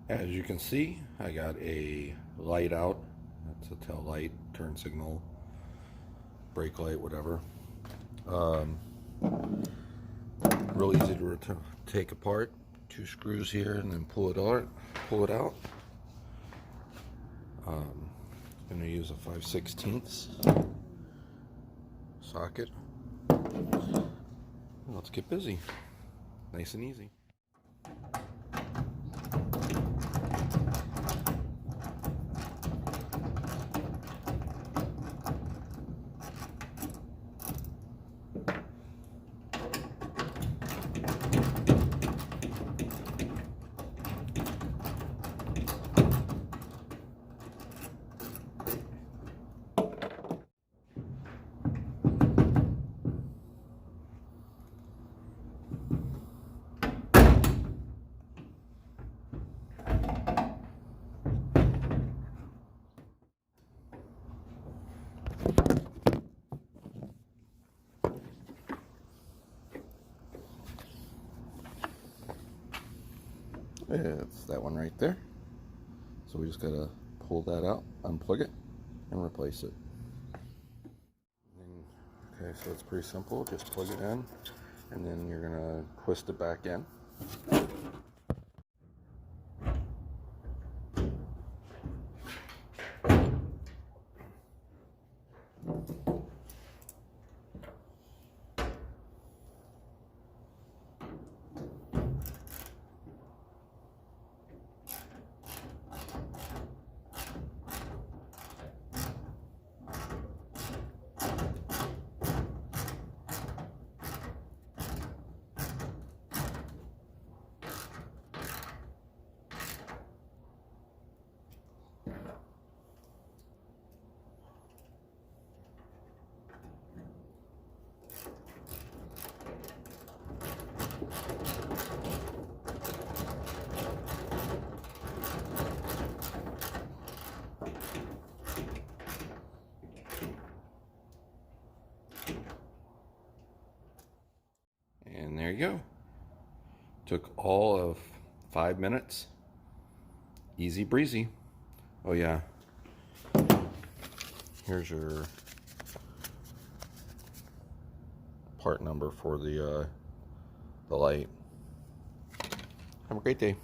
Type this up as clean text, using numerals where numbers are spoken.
As you can see, I got a light out. That's a tail light, turn signal, brake light, whatever. Real easy to take apart. 2 screws here and then pull it out. Going to use a 5/16 socket. Let's get busy. Nice and easy. It's that one right there. So we just gotta pull that out, unplug it, and replace it. Okay, so it's pretty simple. Just plug it in, and then you're gonna twist it back in. And there you go. Took all of 5 minutes. Easy breezy. Oh yeah. Here's your part number for the light. Have a great day.